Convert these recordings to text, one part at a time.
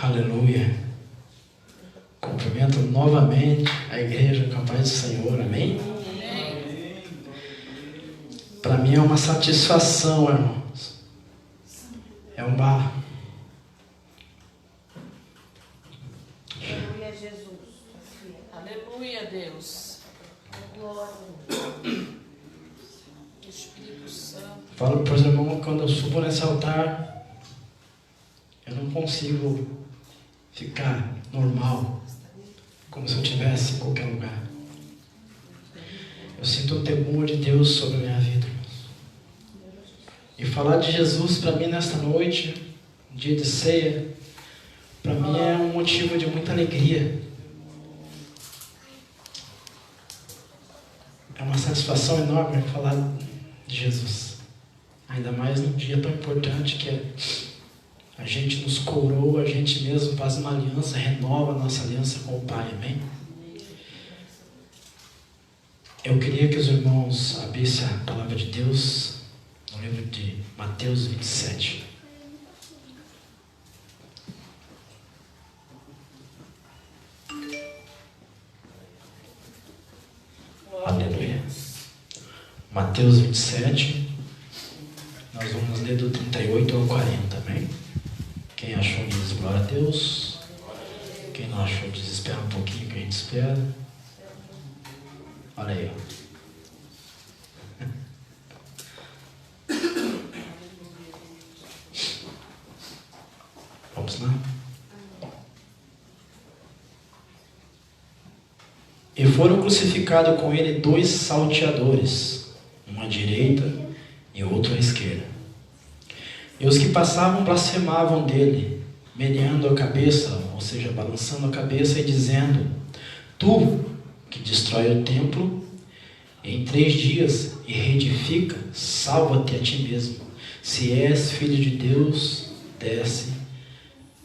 Aleluia. Cumprimento novamente a igreja com a paz do Senhor, amém? Para mim é uma satisfação, irmãos. É uma... Aleluia, Jesus. Aleluia, Deus. Glória. Espírito Santo. Falo para os irmãos, quando eu subo nesse altar, eu não consigo ficar normal, como se eu estivesse em qualquer lugar. Eu sinto o temor de Deus sobre a minha vida. E falar de Jesus para mim nesta noite, dia de ceia, para mim é um motivo de muita alegria. É uma satisfação enorme falar de Jesus. Ainda mais num dia tão importante que a gente nos coroa, a gente mesmo faz uma aliança, renova a nossa aliança com o Pai, amém? Eu queria que os irmãos abrissem a palavra de Deus no livro de Mateus 27. Aleluia. Mateus 27. Nós vamos ler do 38 ao 40, amém? Quem achou diz glória a Deus. Quem não achou diz espera um pouquinho que a gente espera. Olha aí, ó. Vamos lá? E foram crucificados com ele 2 salteadores, um à direita e outro à esquerda. E os que passavam blasfemavam dele, meneando a cabeça, ou seja, balançando a cabeça e dizendo: Tu, que destrói o templo, em 3 dias e reedifica, salva-te a ti mesmo. Se és filho de Deus, desce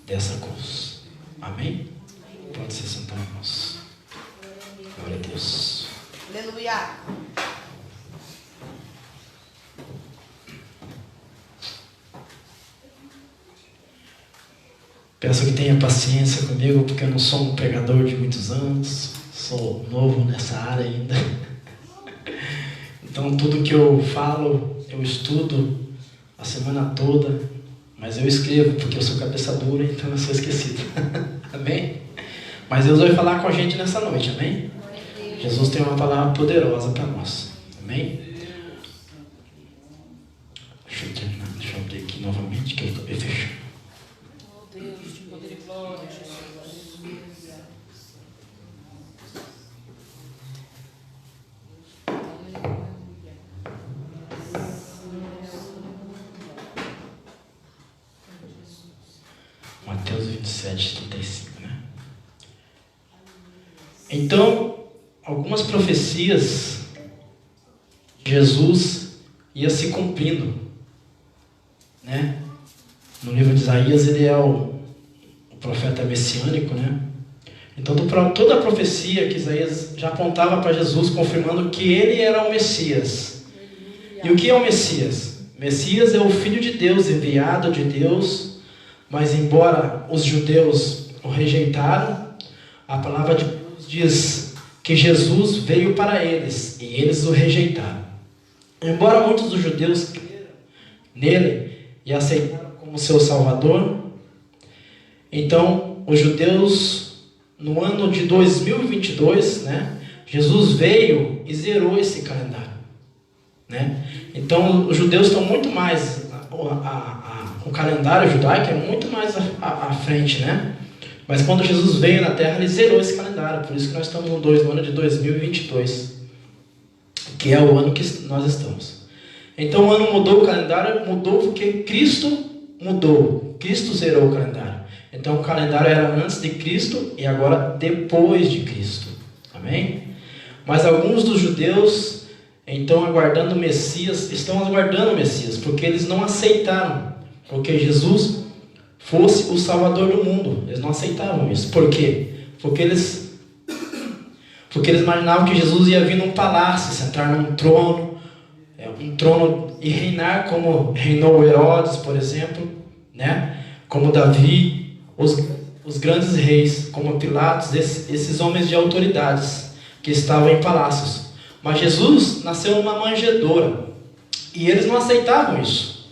dessa cruz. Amém? Pode se sentar, irmãos. Glória a Deus. Aleluia. Peço que tenha paciência comigo, porque eu não sou um pregador de muitos anos. Sou novo nessa área ainda. Então tudo que eu falo, eu estudo a semana toda. Mas eu escrevo, porque eu sou cabeça dura, então eu sou esquecido. Amém? Mas Deus vai falar com a gente nessa noite, amém? Jesus tem uma palavra poderosa para nós. Amém? Deixa eu terminar, deixa eu abrir aqui novamente, que eu acabei fechando. Oh Deus, de poder e glória, Jesus. Mateus 27, 35, né? Então, algumas profecias de Jesus ia se cumprindo, né? No livro de Isaías, ele é o profeta messiânico, né? Então, toda a profecia que Isaías já apontava para Jesus, confirmando que ele era o Messias. E o que é o Messias? Messias é o Filho de Deus, enviado de Deus, mas embora os judeus o rejeitaram, a palavra de Deus diz que Jesus veio para eles, e eles o rejeitaram. Embora muitos dos judeus creram nele e aceitaram como seu Salvador, então os judeus, no ano de 2022, né, Jesus veio e zerou esse calendário, né? Então os judeus estão muito mais, o calendário judaico é muito mais à frente, né? Mas quando Jesus veio na Terra, ele zerou esse calendário. Por isso que nós estamos no ano de 2022, que é o ano que nós estamos. Então o ano mudou, o calendário mudou porque Cristo mudou. Cristo zerou o calendário. Então o calendário era antes de Cristo e agora depois de Cristo. Amém? Mas alguns dos judeus, então aguardando o Messias, estão aguardando o Messias, porque eles não aceitaram, porque Jesus fosse o Salvador do mundo. Eles não aceitavam isso. Por quê? Porque Porque eles imaginavam que Jesus ia vir num palácio, sentar num trono, e reinar como reinou Herodes, por exemplo, né? Como Davi, os grandes reis, como Pilatos, esses homens de autoridades que estavam em palácios. Mas Jesus nasceu numa manjedoura e eles não aceitavam isso,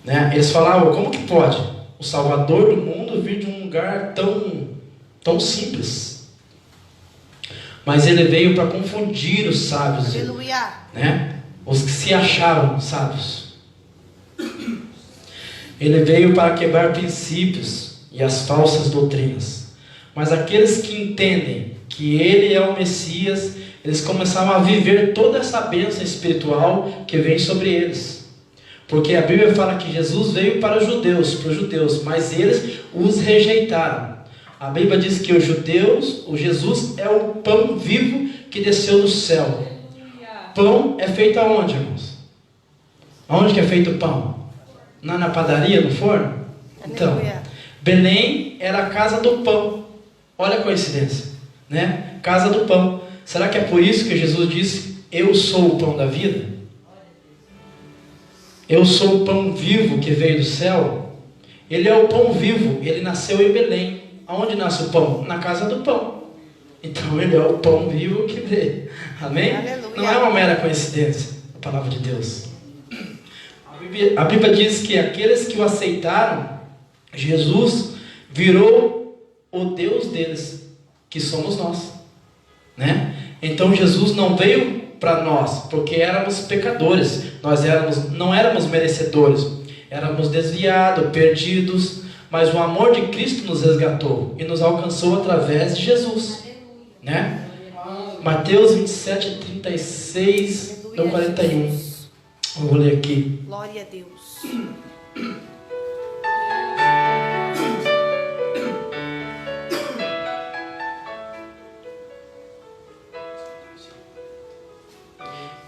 né? Eles falavam: como que pode o Salvador do mundo vir de um lugar tão simples? Mas ele veio para confundir os sábios, né? Os que se achavam sábios. Ele veio para quebrar princípios e as falsas doutrinas. Mas aqueles que entendem que ele é o Messias, eles começaram a viver toda essa bênção espiritual que vem sobre eles. Porque a Bíblia fala que Jesus veio para os judeus, mas eles os rejeitaram. A Bíblia diz que o Jesus é o pão vivo que desceu do céu. Pão é feito aonde, irmãos? Aonde que é feito o pão? Na padaria, no forno? Então, Belém era a casa do pão. Olha a coincidência, né? Casa do pão. Será que é por isso que Jesus disse: eu sou o pão da vida? Eu sou o pão vivo que veio do céu. Ele é o pão vivo. Ele nasceu em Belém. Aonde nasce o pão? Na casa do pão. Então ele é o pão vivo que veio. Amém? Aleluia. Não é uma mera coincidência a palavra de Deus. A Bíblia diz que aqueles que o aceitaram, Jesus virou o Deus deles, que somos nós, né? Então Jesus não veio para nós porque éramos pecadores. Nós não éramos merecedores, éramos desviados, perdidos, mas o amor de Cristo nos resgatou e nos alcançou através de Jesus, né? Mateus 27, 36 ao 41. Eu vou ler aqui. Glória a Deus.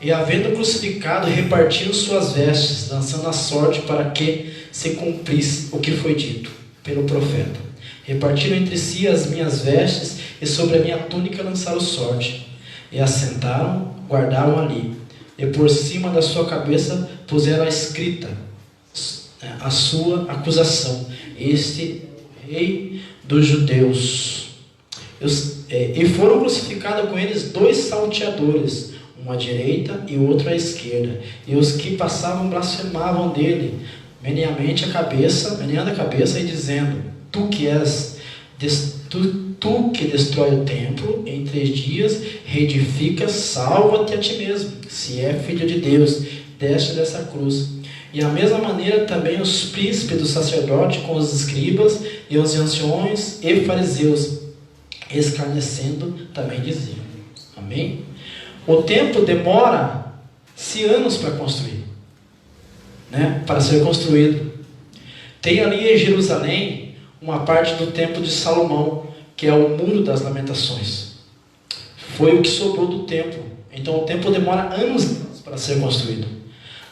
E havendo crucificado, repartiram suas vestes, lançando a sorte para que se cumprisse o que foi dito pelo profeta. Repartiram entre si as minhas vestes, e sobre a minha túnica lançaram sorte. E assentaram, guardaram ali. E por cima da sua cabeça puseram a escrita, a sua acusação: este rei dos judeus. E foram crucificados com eles 2 salteadores, um à direita e outro à esquerda. E os que passavam blasfemavam dele, meneando a cabeça e dizendo: tu que destrói o templo em 3 dias, reedifica, salva-te a ti mesmo, se é filho de Deus, desce dessa cruz. E da mesma maneira também os príncipes do sacerdote com os escribas e os anciões e fariseus, escarnecendo, também diziam. Amém? O templo demora-se anos para construir, né? Para ser construído. Tem ali em Jerusalém uma parte do templo de Salomão, que é o Muro das Lamentações. Foi o que sobrou do templo. Então o templo demora anos para ser construído.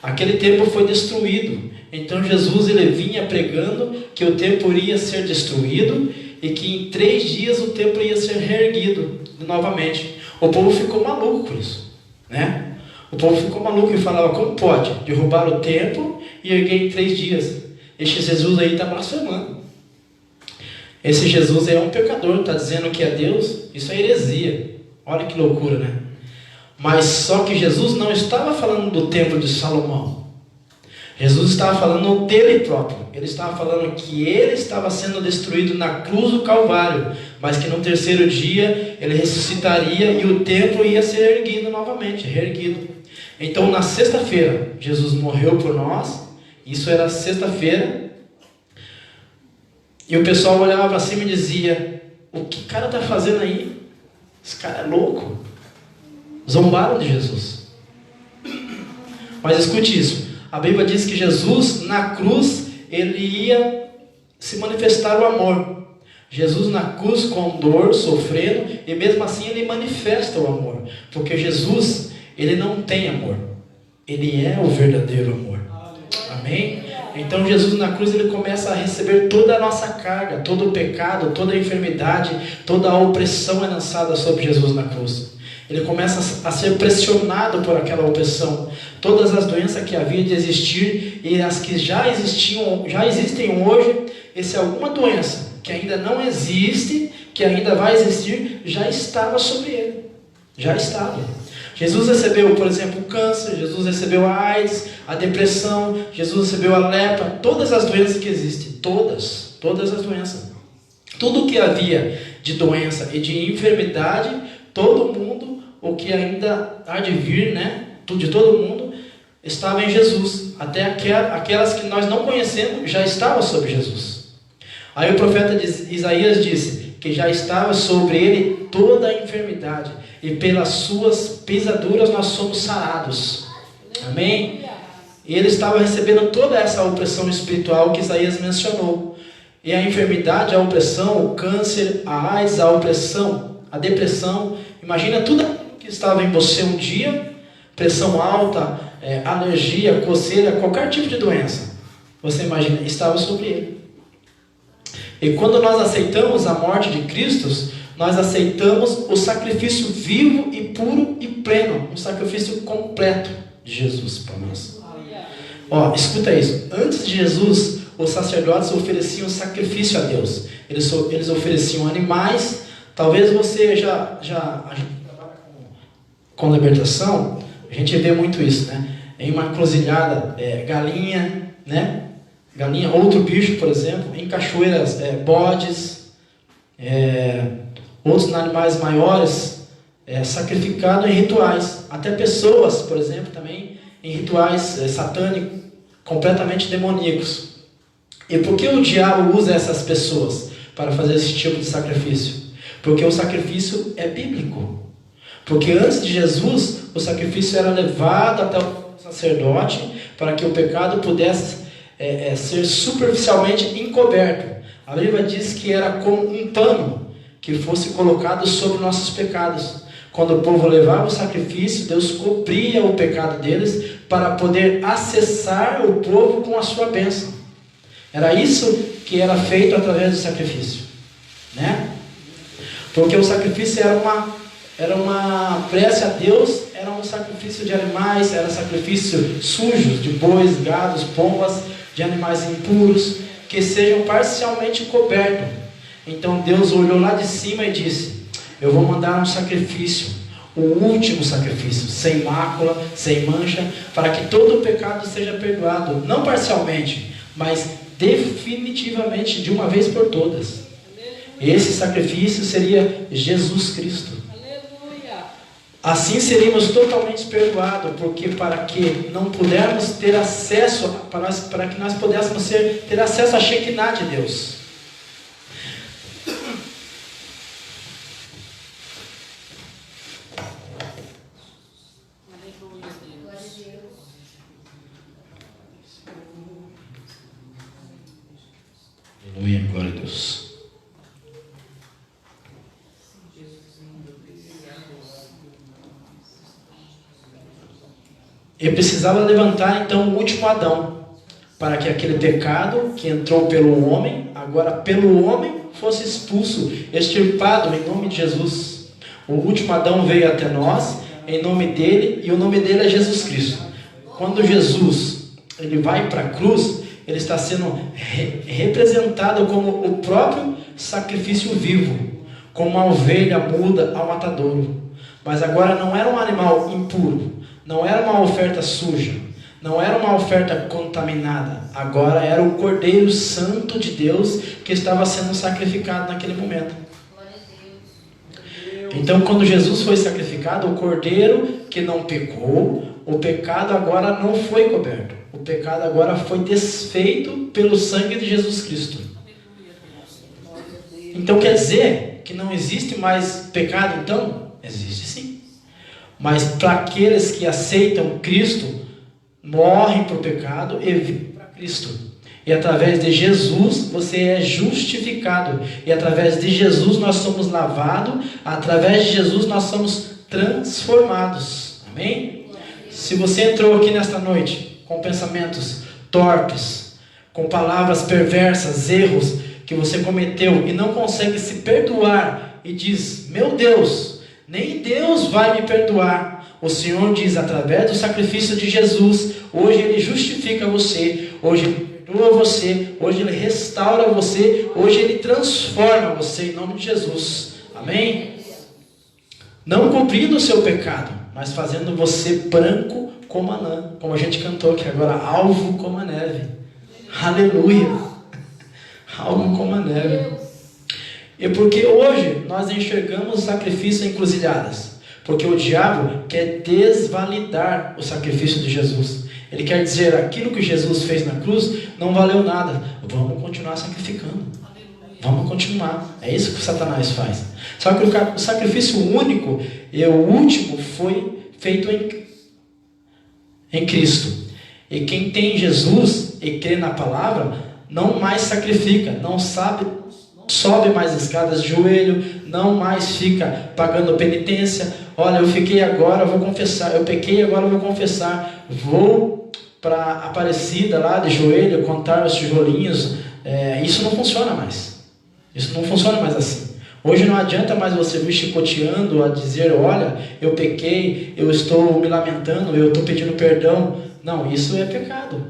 Aquele templo foi destruído. Então Jesus ele vinha pregando que o templo iria ser destruído e que em 3 dias o templo ia ser reerguido novamente. O povo ficou maluco com isso, né? O povo ficou maluco e falava: como pode derrubar o templo e erguer em 3 dias? Este Jesus aí está blasfemando. Esse Jesus é um pecador, está dizendo que é Deus. Isso é heresia. Olha que loucura, né? Mas só que Jesus não estava falando do templo de Salomão. Jesus estava falando dele próprio. Ele estava falando que ele estava sendo destruído na cruz do Calvário, mas que no 3º dia ele ressuscitaria e o templo ia ser erguido novamente, reerguido. Então na sexta-feira Jesus morreu por nós. Isso era sexta-feira. E o pessoal olhava para cima e dizia: o que o cara está fazendo aí? Esse cara é louco. Zombaram de Jesus. Mas escute isso. A Bíblia diz que Jesus na cruz, ele ia se manifestar o amor. Jesus na cruz com dor, sofrendo, e mesmo assim ele manifesta o amor. Porque Jesus, ele não tem amor. Ele é o verdadeiro amor. Amém? Então Jesus na cruz, ele começa a receber toda a nossa carga, todo o pecado, toda a enfermidade, toda a opressão é lançada sobre Jesus na cruz. Ele começa a ser pressionado por aquela opressão. Todas as doenças que havia de existir e as que já existem hoje, se alguma doença que ainda não existe, que ainda vai existir, já estava sobre ele. Já estava. Jesus recebeu, por exemplo, o câncer, Jesus recebeu a AIDS, a depressão, Jesus recebeu a lepra, todas as doenças que existem, todas as doenças. Tudo que havia de doença e de enfermidade, todo mundo, o que ainda há de vir, né, de todo mundo, estava em Jesus. Até aquelas que nós não conhecemos, já estavam sobre Jesus. Aí o profeta Isaías disse que já estava sobre ele toda a enfermidade, e pelas suas pisaduras nós somos sarados. Amém? E ele estava recebendo toda essa opressão espiritual que Isaías mencionou. E a enfermidade, a opressão, o câncer, a AIDS, a opressão, a depressão. Imagina tudo que estava em você um dia, pressão alta, alergia, coceira, qualquer tipo de doença. Você imagina, estava sobre ele. E quando nós aceitamos a morte de Cristo, nós aceitamos o sacrifício vivo e puro e pleno, um sacrifício completo de Jesus para nós. Ó, escuta isso. Antes de Jesus, os sacerdotes ofereciam sacrifício a Deus. Eles ofereciam animais. Talvez você já a gente trabalha com libertação, a gente vê muito isso, né? Em uma encruzilhada, galinha, né? Galinha, outro bicho, por exemplo. Em cachoeiras, bodes, outros animais maiores, sacrificados em rituais. Até pessoas, por exemplo, também em rituais satânicos, completamente demoníacos. E por que o diabo usa essas pessoas para fazer esse tipo de sacrifício? Porque o sacrifício é bíblico. Porque antes de Jesus, o sacrifício era levado até o sacerdote para que o pecado pudesse ser superficialmente encoberto. A Bíblia diz que era como um pano que fosse colocado sobre nossos pecados. Quando o povo levava o sacrifício, Deus cobria o pecado deles para poder acessar o povo com a sua bênção. Era isso que era feito através do sacrifício, né? Porque o sacrifício era uma prece a Deus, era um sacrifício de animais, era sacrifício sujos, de bois, gados, pombas, de animais impuros, que sejam parcialmente cobertos. Então Deus olhou lá de cima e disse: eu vou mandar um sacrifício, o último sacrifício, sem mácula, sem mancha, para que todo o pecado seja perdoado, não parcialmente, mas definitivamente, de uma vez por todas. Esse sacrifício seria Jesus Cristo. Assim seríamos totalmente perdoados, porque para que não pudermos ter acesso, para que nós pudéssemos ter acesso à Shekinah de Deus. Aleluia, glória a Deus. Ele precisava levantar então o último Adão, para que aquele pecado que entrou pelo homem, agora pelo homem, fosse expulso, extirpado em nome de Jesus. O último Adão veio até nós, em nome dele, e o nome dele é Jesus Cristo. Quando Jesus ele vai para a cruz, ele está sendo representado como o próprio sacrifício vivo, como uma ovelha muda ao matadouro. Mas agora não era um animal impuro, não era uma oferta suja, não era uma oferta contaminada. Agora era o Cordeiro Santo de Deus que estava sendo sacrificado naquele momento. Então, quando Jesus foi sacrificado, o Cordeiro que não pecou, o pecado agora não foi coberto. O pecado agora foi desfeito pelo sangue de Jesus Cristo. Então quer dizer que não existe mais pecado? Então, existe sim. Mas para aqueles que aceitam Cristo, morrem para o pecado e vivem para Cristo. E através de Jesus você é justificado. E através de Jesus nós somos lavados. Através de Jesus nós somos transformados. Amém? Se você entrou aqui nesta noite com pensamentos torpes, com palavras perversas, erros que você cometeu e não consegue se perdoar e diz: meu Deus, nem Deus vai me perdoar. O Senhor diz, através do sacrifício de Jesus, hoje Ele justifica você, hoje Ele perdoa você, hoje Ele restaura você, hoje Ele transforma você em nome de Jesus. Amém? Não cobrindo o seu pecado, mas fazendo você branco como a lã, como a gente cantou aqui agora, alvo como a neve. Aleluia! Alvo como a neve. E porque hoje nós enxergamos o sacrifício em encruzilhadas, porque o diabo quer desvalidar o sacrifício de Jesus. Ele quer dizer, aquilo que Jesus fez na cruz não valeu nada, vamos continuar sacrificando. Vamos continuar. É isso que Satanás faz. Só que o sacrifício único e o último foi feito em Cristo. E quem tem Jesus e crê na palavra, não mais sacrifica, não sobe mais escadas de joelho, não mais fica pagando penitência. Olha, eu fiquei agora, vou confessar. Eu pequei, agora vou confessar. Vou para Aparecida lá de joelho, contar os tijolinhos. Isso não funciona mais. Isso não funciona mais assim. Hoje não adianta mais você vir chicoteando a dizer, olha, eu pequei, eu estou me lamentando, eu estou pedindo perdão. Não, isso é pecado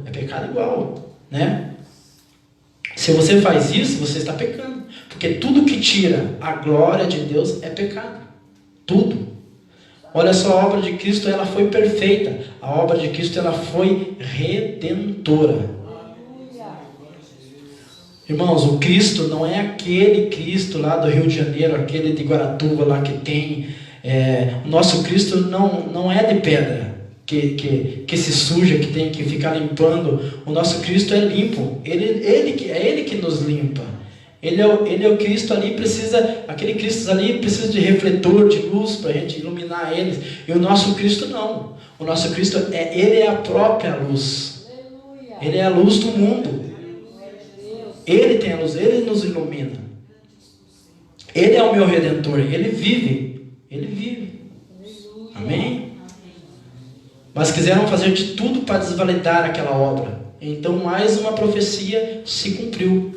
igual, né? Se você faz isso, você está pecando, porque tudo que tira a glória de Deus é pecado, tudo. Olha só, a obra de Cristo, ela foi perfeita, a obra de Cristo, ela foi redentora. Irmãos, o Cristo não é aquele Cristo lá do Rio de Janeiro, aquele de Guaratuba lá que tem. O nosso Cristo não é de pedra, que se suja, que tem que ficar limpando. O nosso Cristo é limpo. É Ele que nos limpa. Ele é o Cristo ali, aquele Cristo ali precisa de refletor, de luz para a gente iluminar eles. E o nosso Cristo não. O nosso Cristo, Ele é a própria luz. Ele é a luz do mundo. Ele tem a luz, Ele nos ilumina. Ele é o meu Redentor, Ele vive. Amém? Mas quiseram fazer de tudo para desvalidar aquela obra. Então mais uma profecia se cumpriu.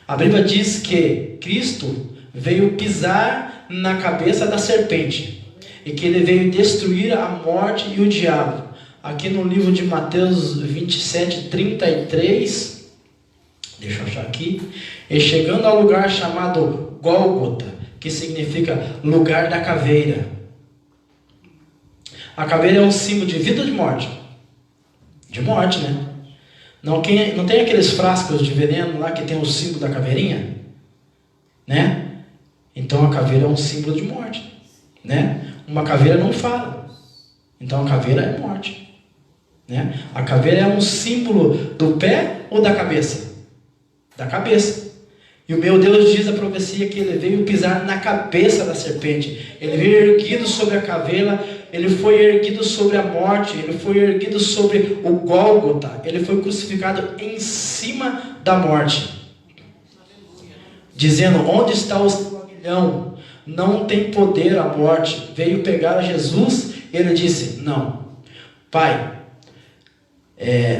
A Bíblia diz que Cristo veio pisar na cabeça da serpente e que Ele veio destruir a morte e o diabo. Aqui no livro de Mateus 27, 33... Deixa eu achar aqui. E chegando ao lugar chamado Gólgota, que significa lugar da caveira. A caveira é um símbolo de vida ou de morte? De morte, né? Não tem aqueles frascos de veneno lá que tem o símbolo da caveirinha? Né? Então a caveira é um símbolo de morte. Né? Uma caveira não fala. Então a caveira é morte. Né? A caveira é um símbolo do pé ou da cabeça? Da cabeça. E o meu Deus diz a profecia que Ele veio pisar na cabeça da serpente. Ele veio erguido sobre a caveira. Ele foi erguido sobre a morte. Ele foi erguido sobre o Gólgota. Ele foi crucificado em cima da morte, dizendo, onde está o seu aguilhão? Não tem poder a morte. Veio pegar Jesus. Ele disse, não, Pai,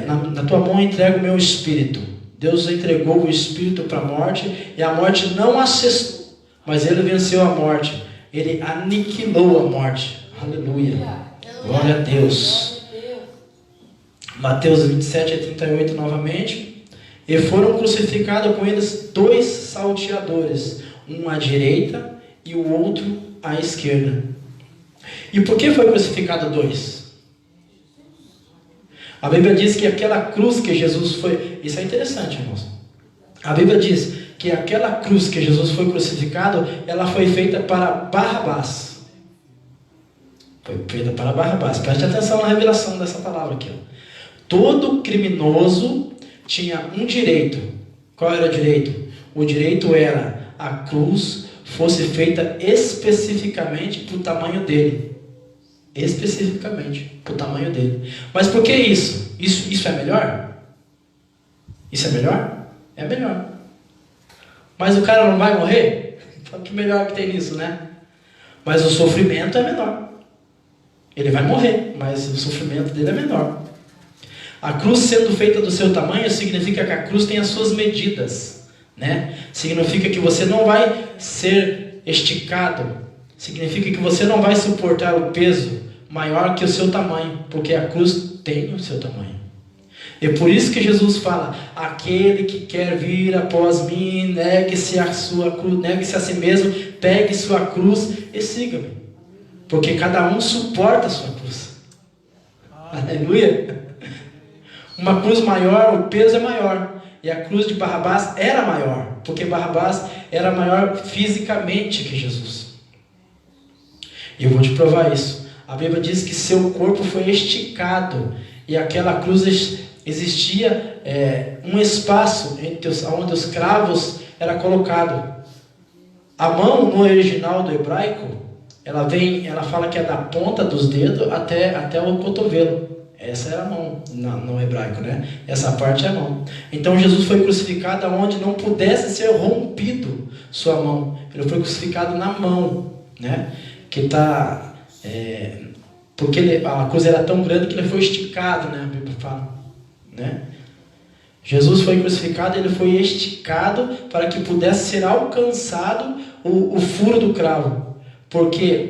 na tua mão eu entrego o meu espírito. Deus entregou o espírito para a morte, e a morte não acessou, mas Ele venceu a morte. Ele aniquilou a morte. Aleluia. Glória a Deus. Mateus 27 a 38 novamente. E foram crucificados com eles 2 salteadores, um à direita e o outro à esquerda. E por que foi crucificado 2? A Bíblia diz que aquela cruz que Jesus foi... Isso é interessante, irmãos. A Bíblia diz que aquela cruz que Jesus foi crucificado, ela foi feita para Barrabás. Foi feita para Barrabás. Preste atenção na revelação dessa palavra aqui. Todo criminoso tinha um direito. Qual era o direito? O direito era a cruz fosse feita especificamente para o tamanho dele. Especificamente para o tamanho dele. Mas por que isso? Isso é melhor? Isso é melhor? É melhor. Mas o cara não vai morrer? Então que melhor que tem nisso, né? Mas o sofrimento é menor. Ele vai morrer, mas o sofrimento dele é menor. A cruz sendo feita do seu tamanho significa que a cruz tem as suas medidas, né? Significa que você não vai ser esticado, significa que você não vai suportar o peso maior que o seu tamanho, porque a cruz tem o seu tamanho. É por isso que Jesus fala: aquele que quer vir após mim, negue-se a sua cruz, negue-se a si mesmo, pegue sua cruz e siga-me. Porque cada um suporta a sua cruz. Aleluia. Uma cruz maior, o peso é maior. E a cruz de Barrabás era maior, porque Barrabás era maior fisicamente que Jesus. E eu vou te provar isso. A Bíblia diz que seu corpo foi esticado, e aquela cruz existia um espaço onde os cravos eram colocados. A mão no original do hebraico, ela fala que é da ponta dos dedos até o cotovelo. Essa era a mão no hebraico, né? Essa parte é a mão. Então Jesus foi crucificado onde não pudesse ser rompido sua mão. Ele foi crucificado na mão, né? Porque a cruz era tão grande que ele foi esticado, né? A Bíblia fala, né? Jesus foi crucificado, ele foi esticado para que pudesse ser alcançado o furo do cravo. Porque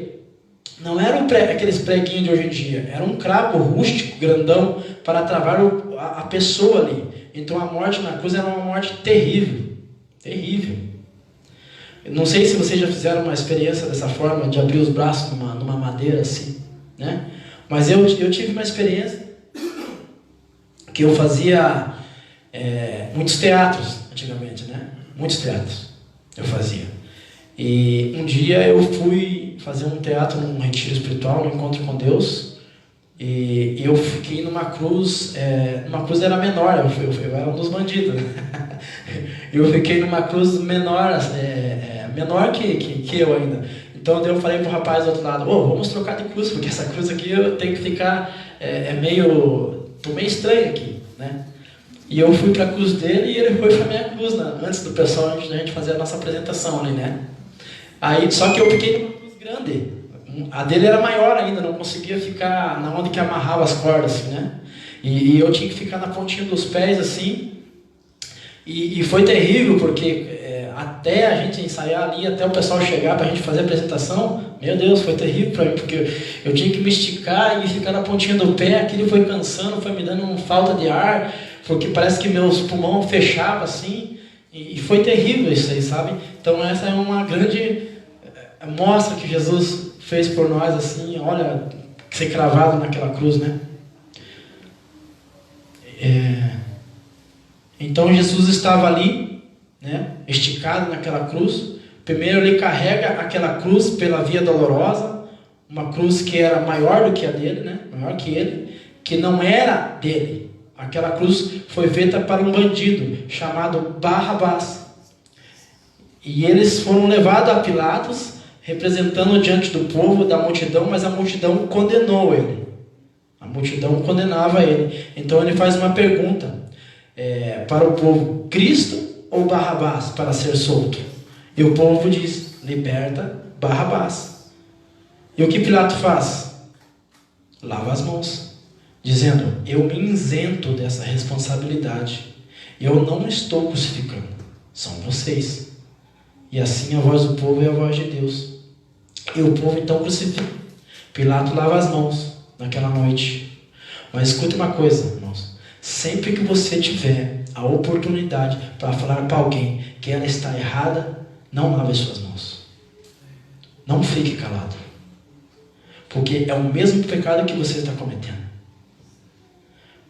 não era aqueles preguinhos de hoje em dia, era um cravo rústico, grandão, para travar a pessoa ali. Então a morte na cruz era uma morte terrível, terrível. Não sei se vocês já fizeram uma experiência dessa forma, de abrir os braços numa madeira assim, né? Mas eu tive uma experiência que eu fazia muitos teatros antigamente, né? Muitos teatros eu fazia. E um dia eu fui fazer um teatro num retiro espiritual, num encontro com Deus, e eu fiquei numa cruz, uma cruz era menor, eu era um dos bandidos, né? Eu fiquei numa cruz menor, menor que eu ainda. Então eu falei pro rapaz do outro lado: vamos trocar de cruz, porque essa cruz aqui eu tenho que ficar, tô meio estranho aqui, né? E eu fui para a cruz dele e ele foi para a minha cruz, né? Antes do pessoal, antes da gente fazer a nossa apresentação ali, né? Aí, só que eu fiquei numa cruz grande. A dele era maior ainda, não conseguia ficar na onde que amarrava as cordas, assim, né? E eu tinha que ficar na pontinha dos pés, assim. E foi terrível, porque até a gente ensaiar ali, até o pessoal chegar para a gente fazer a apresentação, meu Deus, foi terrível para mim, porque eu tinha que me esticar e ficar na pontinha do pé. Aquilo foi cansando, foi me dando falta de ar, porque parece que meus pulmões fechavam assim, e foi terrível isso aí, sabe? Então essa é uma grande mostra que Jesus fez por nós, assim, olha, ser cravado naquela cruz, né? Então Jesus estava ali, né, esticado naquela cruz. Primeiro ele carrega aquela cruz pela via dolorosa, uma cruz que era maior do que a dele, né? Maior que ele, que não era dele. Aquela cruz foi feita para um bandido chamado Barrabás. E eles foram levados a Pilatos, representando diante do povo, da multidão, mas a multidão condenou ele. A multidão condenava ele. Então ele faz uma pergunta para o povo: Cristo ou Barrabás para ser solto? E o povo diz: liberta Barrabás. E o que Pilato faz? Lava as mãos, dizendo: eu me isento dessa responsabilidade. Eu não estou crucificando, são vocês. E assim a voz do povo é a voz de Deus. E o povo então crucifica. Pilato lava as mãos naquela noite. Mas escute uma coisa, irmãos: sempre que você tiver a oportunidade para falar para alguém que ela está errada, não lave suas mãos. Não fique calado. Porque é o mesmo pecado que você está cometendo.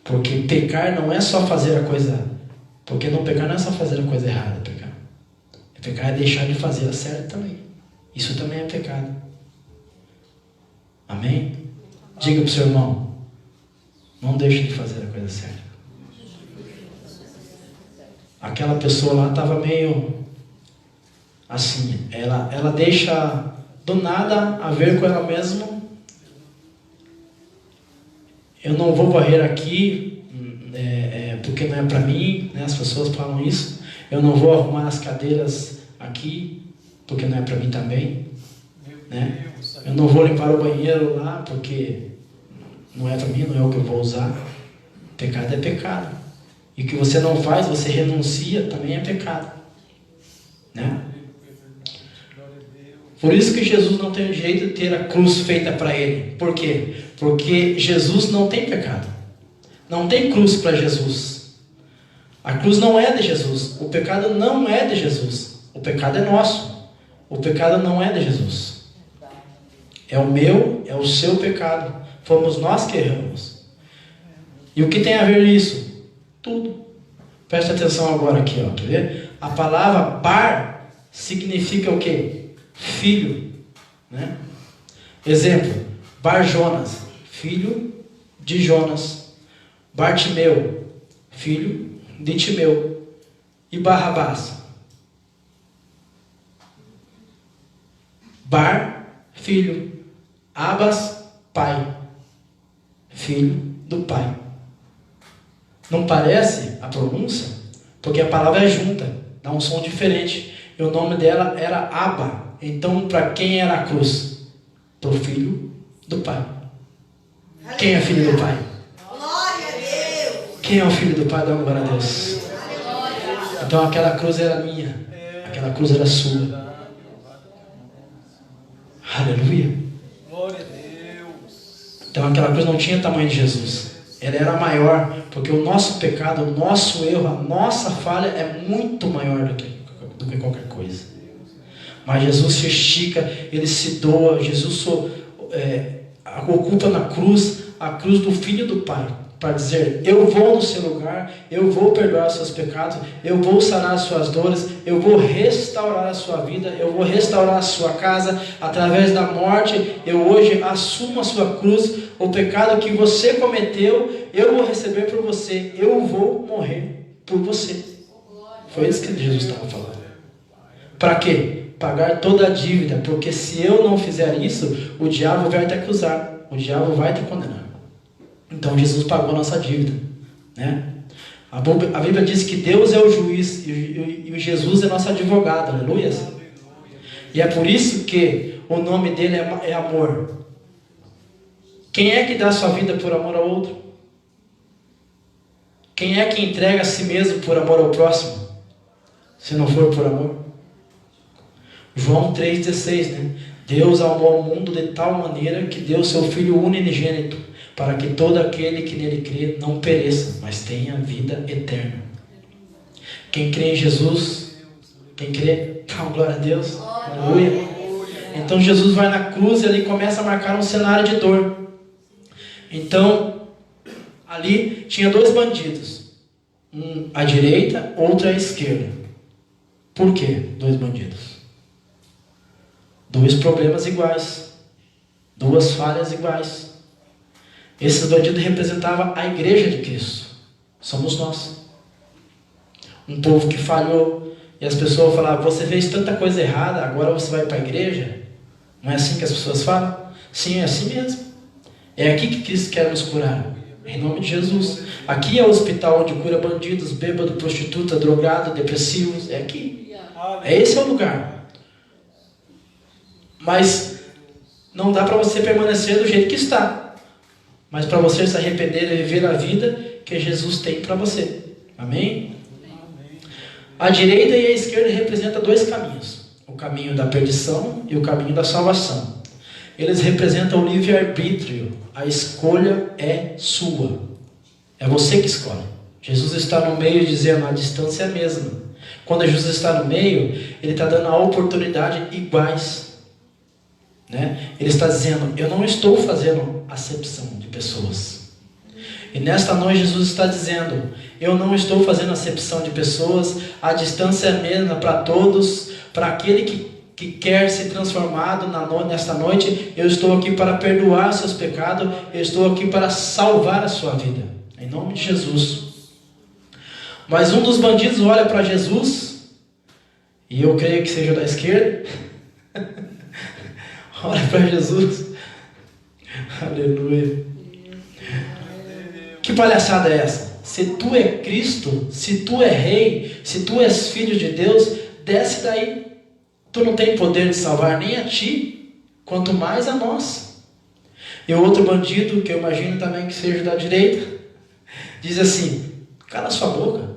Porque pecar não é só fazer a coisa... Porque não pecar não é só fazer a coisa errada. Pecar é deixar de fazer a certa também. Isso também é pecado. Amém? Diga para o seu irmão: não deixe de fazer a coisa certa. Aquela pessoa lá estava meio assim. Ela deixa do nada a ver com ela mesma. Eu não vou varrer aqui porque não é para mim, né? As pessoas falam isso. Eu não vou arrumar as cadeiras aqui porque não é para mim também, né? Eu não vou limpar o banheiro lá porque não é para mim, não é o que eu vou usar. Pecado é pecado. E o que você não faz, você renuncia, também é pecado. Né? Por isso que Jesus não tem o direito de ter a cruz feita para ele. Por quê? Porque Jesus não tem pecado. Não tem cruz para Jesus. A cruz não é de Jesus. O pecado não é de Jesus. O pecado é nosso. O pecado não é de Jesus. É o meu, é o seu pecado. Fomos nós que erramos. E o que tem a ver isso? Tudo. Preste atenção agora aqui, ó. Quer ver? A palavra Bar significa o quê? Filho. Né? Exemplo. Bar Jonas, filho de Jonas. Bartimeu, filho de Timeu. E Barrabás. Bar, filho. Abas, pai. Filho do pai. Não parece a pronúncia? Porque a palavra é junta, dá um som diferente. E o nome dela era Abba. Então, para quem era a cruz? Para o filho do pai. Quem é filho do pai? Glória a Deus. Quem é o filho do pai? Dá glória a Deus. Então aquela cruz era minha. Aquela cruz era sua. Aleluia. Glória a Deus. Então aquela cruz não tinha tamanho de Jesus. Ela era maior, porque o nosso pecado, o nosso erro, a nossa falha é muito maior do que qualquer coisa. Mas Jesus se estica, Ele se doa, Jesus ocupa na cruz, a cruz do Filho do Pai, para dizer, eu vou no seu lugar, eu vou perdoar os seus pecados, eu vou sanar as suas dores, eu vou restaurar a sua vida, eu vou restaurar a sua casa, através da morte, eu hoje assumo a sua cruz, o pecado que você cometeu, eu vou receber por você, eu vou morrer por você. Foi isso que Jesus estava falando. Para quê? Pagar toda a dívida, porque se eu não fizer isso, o diabo vai te acusar, o diabo vai te condenar. Então Jesus pagou a nossa dívida, né? A Bíblia diz que Deus é o juiz e o Jesus é nosso advogado, aleluia. E é por isso que o nome dele é amor. Quem é que dá sua vida por amor ao outro? Quem é que entrega a si mesmo por amor ao próximo? Se não for por amor. João 3,16, né? Deus amou o mundo de tal maneira que deu seu Filho unigênito, para que todo aquele que nele crê não pereça, mas tenha vida eterna. Quem crê em Jesus, quem crê, glória a Deus, aleluia. Então Jesus vai na cruz e ele começa a marcar um cenário de dor. Então, ali tinha dois bandidos, um à direita, outro à esquerda. Por quê? Dois bandidos. Dois problemas iguais, duas falhas iguais. Esse bandido representava a igreja de Cristo. Somos nós. Um povo que falhou. E as pessoas falavam, você fez tanta coisa errada, agora você vai para a igreja? Não é assim que as pessoas falam? Sim, é assim mesmo. É aqui que Cristo quer nos curar. Em nome de Jesus. Aqui é o hospital onde cura bandidos, bêbados, prostitutas, drogados, depressivos. É aqui. Esse é o lugar. Mas não dá para você permanecer do jeito que está. Mas para você se arrepender e viver a vida que Jesus tem para você. Amém? A direita e a esquerda representam dois caminhos. O caminho da perdição e o caminho da salvação. Eles representam o livre-arbítrio. A escolha é sua. É você que escolhe. Jesus está no meio dizendo, a distância é a mesma. Quando Jesus está no meio, Ele está dando a oportunidade iguais. Né? Ele está dizendo, eu não estou fazendo acepção de pessoas. E nesta noite Jesus está dizendo, eu não estou fazendo acepção de pessoas, a distância é a mesma para todos, para aquele que quer ser transformado nesta noite, eu estou aqui para perdoar seus pecados, eu estou aqui para salvar a sua vida, em nome de Jesus. Mas um dos bandidos olha para Jesus, e eu creio que seja da esquerda, olha para Jesus, aleluia. Que palhaçada é essa? Se tu é Cristo, se tu é rei, se tu és filho de Deus, desce daí. Tu não tem poder de salvar nem a ti, quanto mais a nós. E o outro bandido, que eu imagino também que seja da direita, diz assim: cala sua boca.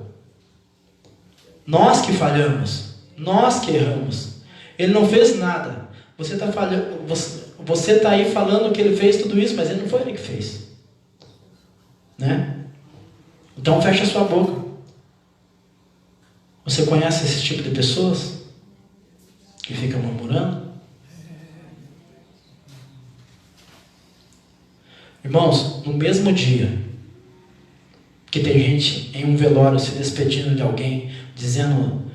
Nós que falhamos, nós que erramos. Ele não fez nada. Você está falhando, você está aí falando que ele fez tudo isso, mas ele não foi ele que fez, né? Então fecha sua boca. Você conhece esse tipo de pessoas que ficam murmurando? Irmãos, no mesmo dia que tem gente em um velório se despedindo de alguém, dizendo: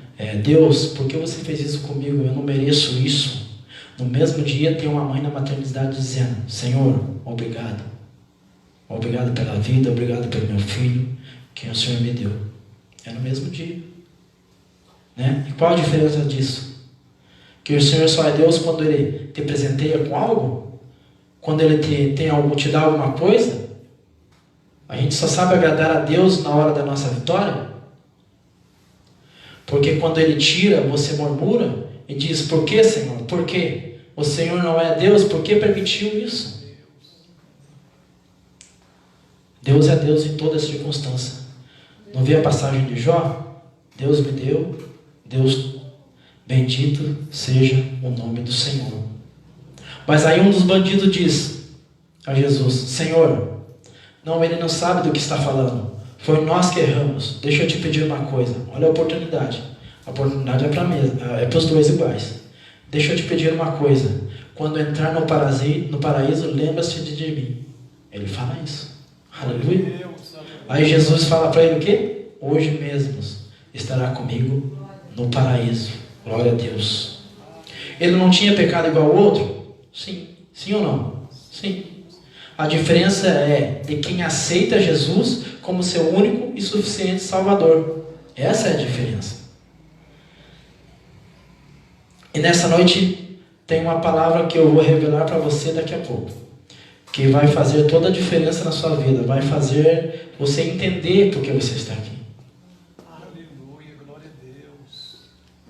Deus, por que você fez isso comigo? Eu não mereço isso. No mesmo dia tem uma mãe na maternidade dizendo: Senhor, obrigado. Obrigado pela vida, obrigado pelo meu filho que o Senhor me deu. É no mesmo dia, né? E qual a diferença disso? Que o Senhor só é Deus quando Ele te presenteia com algo? Quando Ele te dá alguma coisa? A gente só sabe agradar a Deus na hora da nossa vitória? Porque quando Ele tira, você murmura e diz: por que, Senhor? Por quê? O Senhor não é Deus, por que permitiu isso? Deus é Deus em toda circunstância. Não vê a passagem de Jó? Deus me deu, Deus, bendito seja o nome do Senhor. Mas aí um dos bandidos diz a Jesus: Senhor, não, ele não sabe do que está falando. Foi nós que erramos. Deixa eu te pedir uma coisa. Olha a oportunidade. A oportunidade é para os dois iguais. Deixa eu te pedir uma coisa. Quando entrar no paraíso, lembra-se de mim. Ele fala isso. Aleluia. Aí Jesus fala para ele o quê? Hoje mesmo estará comigo no paraíso. Glória a Deus. Ele não tinha pecado igual ao outro? Sim. Sim ou não? Sim. A diferença é de quem aceita Jesus como seu único e suficiente Salvador. Essa é a diferença. E nessa noite tem uma palavra que eu vou revelar para você daqui a pouco, que vai fazer toda a diferença na sua vida, vai fazer você entender por que você está aqui. Aleluia, glória a Deus.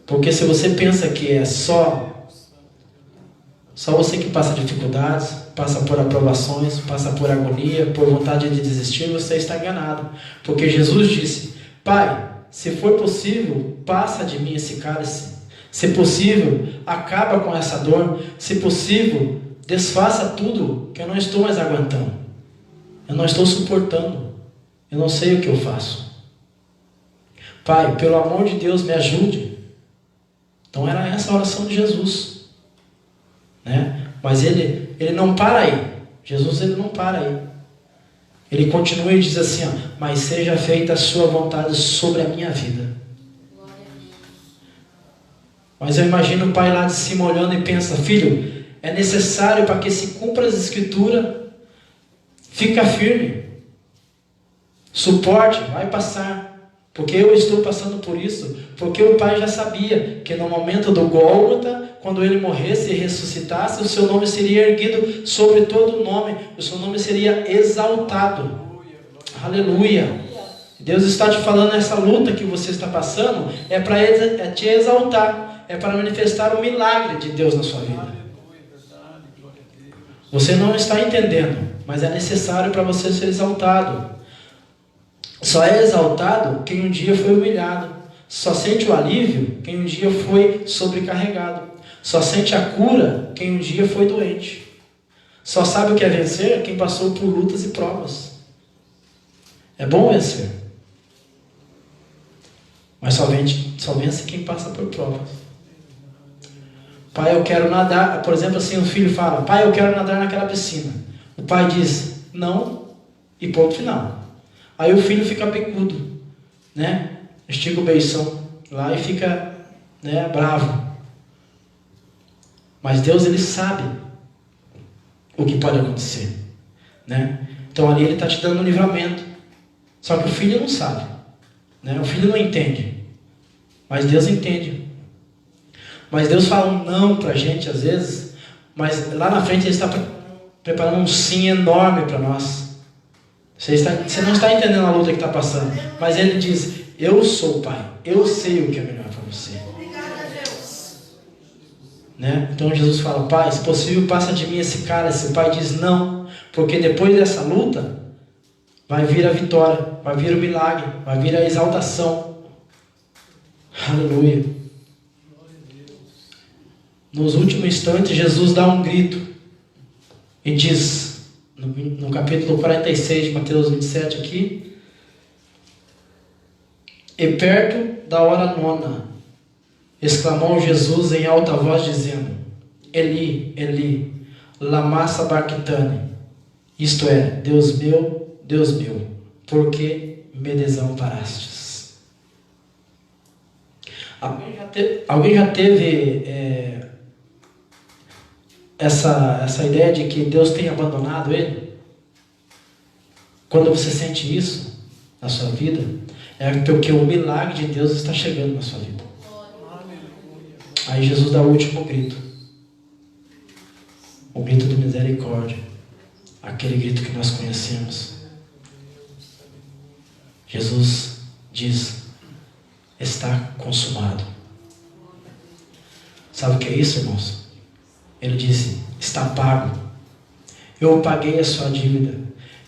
Porque se você pensa que é só você que passa dificuldades, passa por aprovações, passa por agonia, por vontade de desistir, você está enganado. Porque Jesus disse: Pai, se for possível, passa de mim esse cálice. Se possível, acaba com essa dor. Se possível, desfaça tudo que eu não estou mais aguentando. Eu não estou suportando. Eu não sei o que eu faço. Pai, pelo amor de Deus, me ajude. Então era essa a oração de Jesus, né? Mas ele não para aí. Jesus, ele não para aí. Ele continua e diz assim: mas seja feita a sua vontade sobre a minha vida. Mas eu imagino o pai lá de cima olhando e pensa: filho, é necessário para que se cumpra as escrituras. Fica firme. Suporte, vai passar. Porque eu estou passando por isso. Porque o pai já sabia que no momento do Gólgota, quando ele morresse e ressuscitasse, o seu nome seria erguido sobre todo o nome. O seu nome seria exaltado. Aleluia. Deus está te falando, essa luta que você está passando é para te exaltar. É para manifestar o milagre de Deus na sua vida. Você não está entendendo, mas é necessário para você ser exaltado. Só é exaltado quem um dia foi humilhado. Só sente o alívio quem um dia foi sobrecarregado. Só sente a cura quem um dia foi doente. Só sabe o que é vencer quem passou por lutas e provas. É bom vencer, mas só vence quem passa por provas. Pai, eu quero nadar. Por exemplo, assim, o filho fala: pai, eu quero nadar naquela piscina. O pai diz: não, e ponto final. Aí o filho fica bicudo, né? Estica o beição lá e fica, né, bravo. Mas Deus, ele sabe o que pode acontecer, né? Então ali ele está te dando um livramento. Só que o filho não sabe, né? O filho não entende, mas Deus entende. Mas Deus fala um não para a gente às vezes, mas lá na frente Ele está preparando um sim enorme para nós. Você não está entendendo a luta que está passando, mas Ele diz: eu sou o Pai, eu sei o que é melhor para você. Né? Então Jesus fala: Pai, se possível, passa de mim esse cálice. O Pai diz: não, porque depois dessa luta vai vir a vitória, vai vir o milagre, vai vir a exaltação. Aleluia. Nos últimos instantes, Jesus dá um grito e diz, no capítulo 46 de Mateus 27 aqui: e perto da hora nona, exclamou Jesus em alta voz, dizendo: Eli, Eli, lama sabachthani, isto é, Deus meu, por que me desamparastes? Alguém já teve essa ideia de que Deus tem abandonado ele? Quando você sente isso na sua vida, é porque o milagre de Deus está chegando na sua vida. Aí Jesus dá o último grito, o grito de misericórdia, aquele grito que nós conhecemos. Jesus diz: está consumado. Sabe o que é isso, irmãos? Ele disse: está pago. Eu paguei a sua dívida,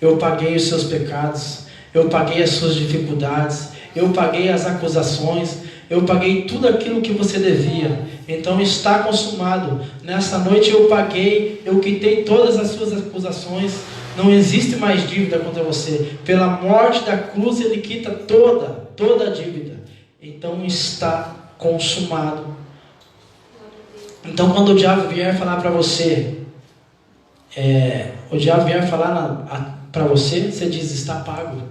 eu paguei os seus pecados, eu paguei as suas dificuldades, eu paguei as acusações, eu paguei tudo aquilo que você devia. Então está consumado. Nessa noite eu paguei, eu quitei todas as suas acusações. Não existe mais dívida contra você. Pela morte da cruz ele quita toda a dívida. Então está consumado. Então quando o diabo vier falar para você, você diz: está pago.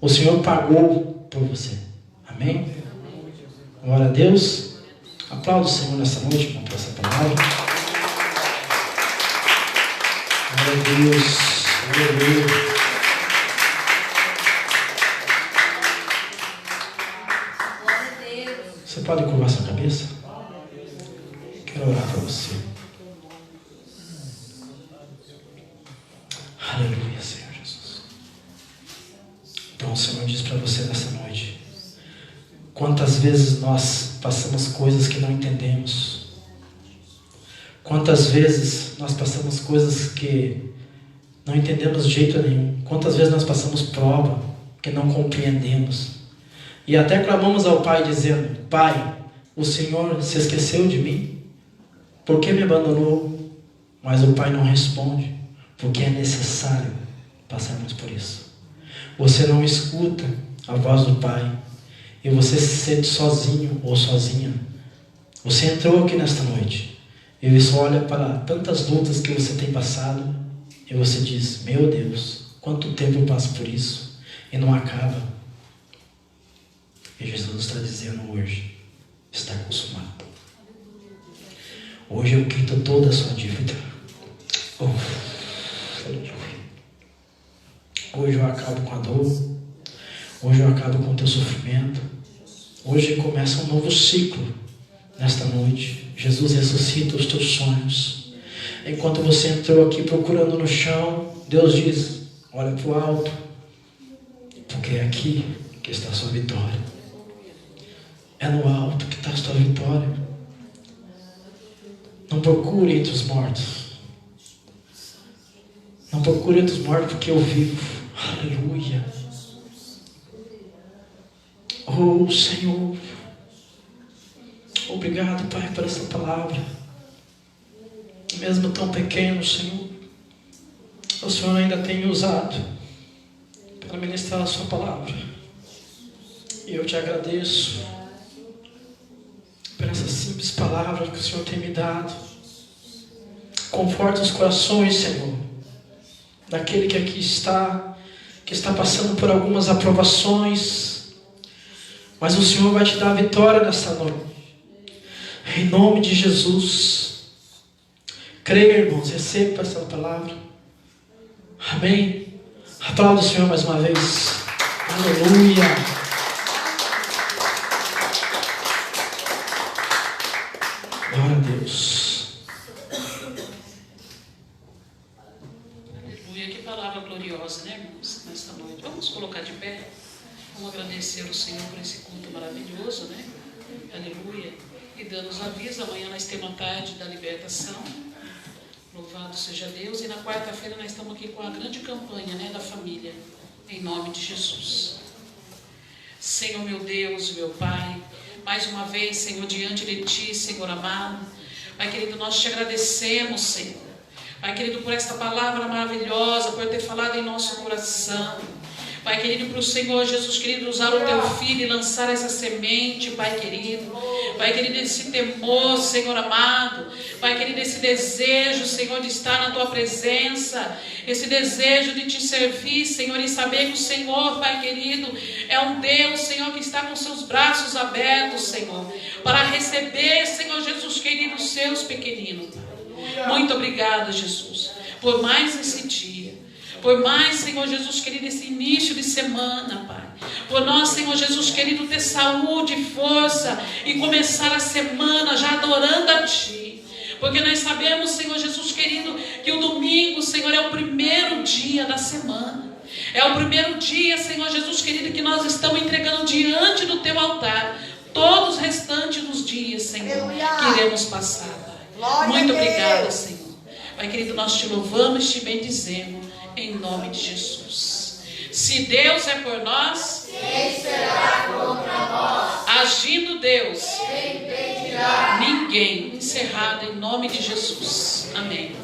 O Senhor pagou por você. Amém? Glória a Deus. Aplauda o Senhor nessa noite, irmão, por essa palavra. Glória a Deus. Aleluia. Você pode curvar sua cabeça? Quero orar para você. Aleluia, Senhor Jesus. Então o Senhor diz para você nessa noite: quantas vezes nós passamos coisas que não entendemos? Quantas vezes nós passamos coisas que não entendemos de jeito nenhum? Quantas vezes nós passamos prova que não compreendemos? E até clamamos ao Pai dizendo: Pai, o Senhor se esqueceu de mim? Por que me abandonou? Mas o Pai não responde, porque é necessário passarmos por isso. Você não escuta a voz do Pai e você se sente sozinho ou sozinha. Você entrou aqui nesta noite e você olha para tantas lutas que você tem passado e você diz: meu Deus, quanto tempo eu passo por isso e não acaba. E Jesus está dizendo hoje: está consumado. Hoje eu quito toda a sua dívida. Hoje eu acabo com a dor. Hoje eu acabo com o teu sofrimento. Hoje começa um novo ciclo. Nesta noite, Jesus ressuscita os teus sonhos. Enquanto você entrou aqui procurando no chão, Deus diz: olha para o alto, porque é aqui que está a sua vitória. É no alto que está a sua vitória. Não procure entre os mortos. Não procure entre os mortos, porque eu vivo. Aleluia. Oh, Senhor, obrigado, Pai, por essa palavra. Mesmo tão pequeno, Senhor, o Senhor ainda tem me usado para ministrar a sua palavra. E eu te agradeço por essa simples palavra que o Senhor tem me dado. Conforta os corações, Senhor, daquele que aqui está, que está passando por algumas aprovações, mas o Senhor vai te dar a vitória nesta noite. Em nome de Jesus. Creia, irmãos, receba essa palavra. Amém. Aplauda o Senhor mais uma vez. Aleluia. Glória a Deus. Aleluia. Que palavra gloriosa, né, irmãos, nesta noite. Vamos colocar de pé. Vamos agradecer ao Senhor por esse culto maravilhoso, né? Aleluia. E dando-nos aviso, amanhã nós temos a tarde da libertação. Louvado seja Deus. E na quarta-feira nós estamos aqui com a grande campanha, né, da família. em nome de Jesus. Senhor meu Deus, meu Pai, mais uma vez, Senhor, diante de Ti, Senhor amado, Pai querido, nós Te agradecemos, Senhor, Pai querido, por esta palavra maravilhosa, por ter falado em nosso coração. Pai querido, para o Senhor Jesus querido usar o Teu Filho e lançar essa semente, Pai querido, esse temor, Senhor amado, Pai querido, esse desejo, Senhor, de estar na Tua presença, esse desejo de Te servir, Senhor, e saber que o Senhor, Pai querido, é um Deus, Senhor, que está com seus braços abertos, Senhor, para receber, Senhor Jesus querido, os seus pequeninos. Muito obrigada, Jesus, por mais esse dia. Por mais, Senhor Jesus querido, esse início de semana, Pai. Por nós, Senhor Jesus querido, ter saúde e força e começar a semana já adorando a Ti. Porque nós sabemos, Senhor Jesus querido, que o domingo, Senhor, é o primeiro dia da semana. É o primeiro dia, Senhor Jesus querido, que nós estamos entregando diante do Teu altar. Todos os restantes dos dias, Senhor, que iremos passar, Pai. Muito obrigada, Senhor. Pai querido, nós Te louvamos e Te bendizemos. Em nome de Jesus. Se Deus é por nós, quem será contra nós? Agindo Deus, quem impedirá? Ninguém. Encerrado em nome de Jesus. Amém.